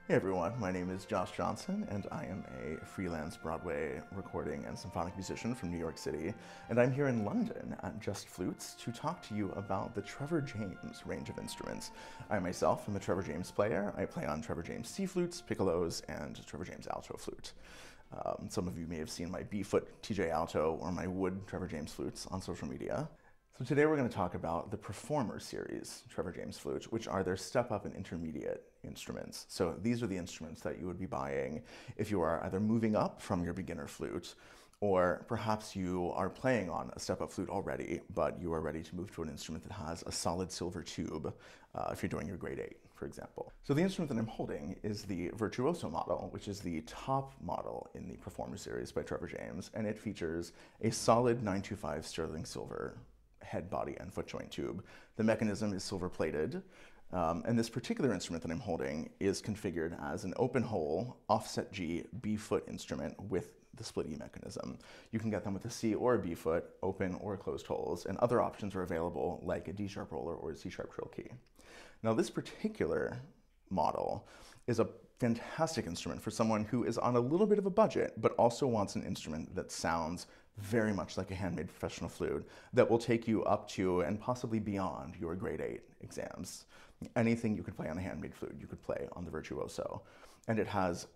Hey everyone, my name is Josh Johnson, and I am a freelance Broadway recording and symphonic musician from New York City. And I'm here in London at Just Flutes to talk to you about the Trevor James range of instruments. I myself am a Trevor James player. I play on Trevor James C flutes, piccolos, and Trevor James alto flute. Some of you may have seen my B-foot TJ alto or my wood Trevor James flutes on social media. So today we're going to talk about the Performer series Trevor James flute, which are their step-up and intermediate instruments. So these are the instruments that you would be buying if you are either moving up from your beginner flute, or perhaps you are playing on a step-up flute already, but you are ready to move to an instrument that has a solid silver tube, if you're doing your grade 8, for example. So the instrument that I'm holding is the Virtuoso model, which is the top model in the Performer series by Trevor James, and it features a solid 925 sterling silver head, body, and foot joint tube. The mechanism is silver plated, and this particular instrument that I'm holding is configured as an open hole, offset G, B foot instrument with the split E mechanism. You can get them with a C or a B foot, open or closed holes, and other options are available like a D sharp roller or a C sharp trill key. Now this particular model is a fantastic instrument for someone who is on a little bit of a budget, but also wants an instrument that sounds very much like a handmade professional flute that will take you up to and possibly beyond your grade 8 exams. Anything you could play on a handmade flute, you could play on the Virtuoso. And it has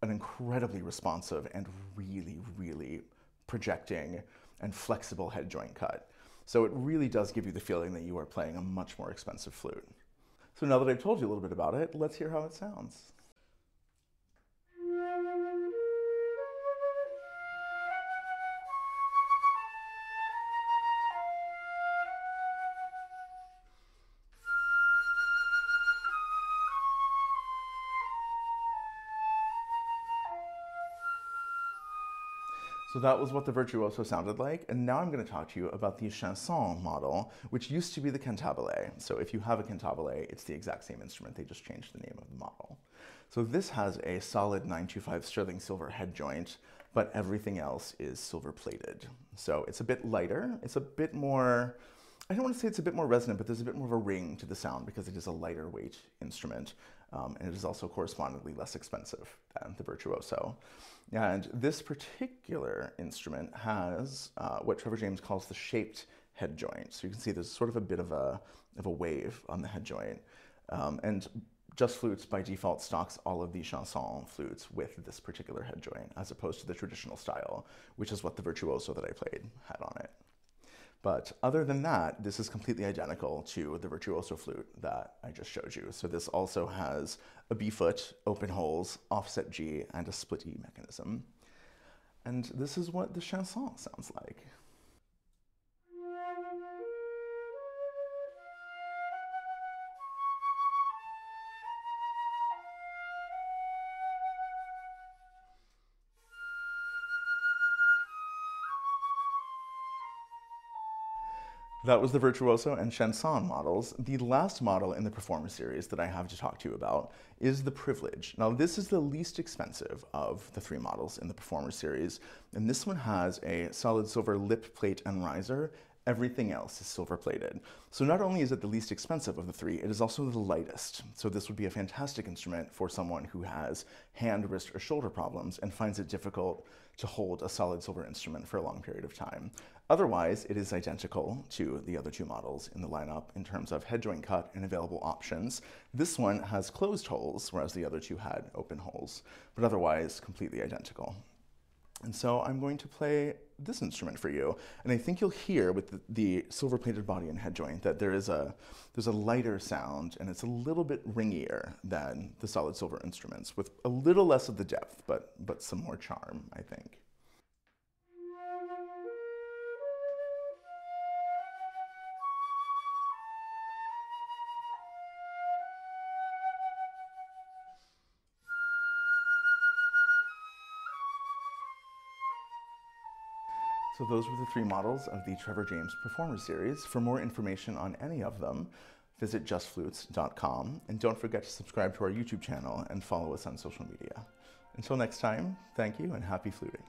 an incredibly responsive and really projecting and flexible head joint cut. So it really does give you the feeling that you are playing a much more expensive flute. So now that I've told you a little bit about it, let's hear how it sounds. So that was what the Virtuoso sounded like, and now I'm going to talk to you about the Chanson model, which used to be the Cantabile. So if you have a Cantabile, it's the exact same instrument, they just changed the name of the model. So this has a solid 925 sterling silver head joint, but everything else is silver plated. So it's a bit lighter, it's a bit more, I don't want to say it's a bit more resonant, but there's a bit more of a ring to the sound because it is a lighter weight instrument, and it is also correspondingly less expensive than the Virtuoso. And this particular instrument has what Trevor James calls the shaped head joint. So you can see there's sort of a bit of a wave on the head joint. And Just Flutes by default stocks all of the Chanson flutes with this particular head joint, as opposed to the traditional style, which is what the Virtuoso that I played had on it. But other than that, this is completely identical to the Virtuoso flute that I just showed you. So this also has a B foot, open holes, offset G, and a split E mechanism. And this is what the Chanson sounds like. That was the Virtuoso and Chanson models. The last model in the Performer series that I have to talk to you about is the Privilege. Now this is the least expensive of the 3 models in the Performer series, and this one has a solid silver lip plate and riser. Everything else is silver plated. So not only is it the least expensive of the 3, it is also the lightest. So this would be a fantastic instrument for someone who has hand, wrist, or shoulder problems and finds it difficult to hold a solid silver instrument for a long period of time. Otherwise, it is identical to the other 2 models in the lineup in terms of head joint cut and available options. This one has closed holes, whereas the other 2 had open holes, but otherwise completely identical. And so I'm going to play this instrument for you. And I think you'll hear with the silver-plated body and head joint that there's a lighter sound, and it's a little bit ringier than the solid silver instruments, with a little less of the depth, but some more charm, I think. So those were the 3 models of the Trevor James Performer series. For more information on any of them, visit justflutes.com, and don't forget to subscribe to our YouTube channel and follow us on social media. Until next time, thank you and happy fluting.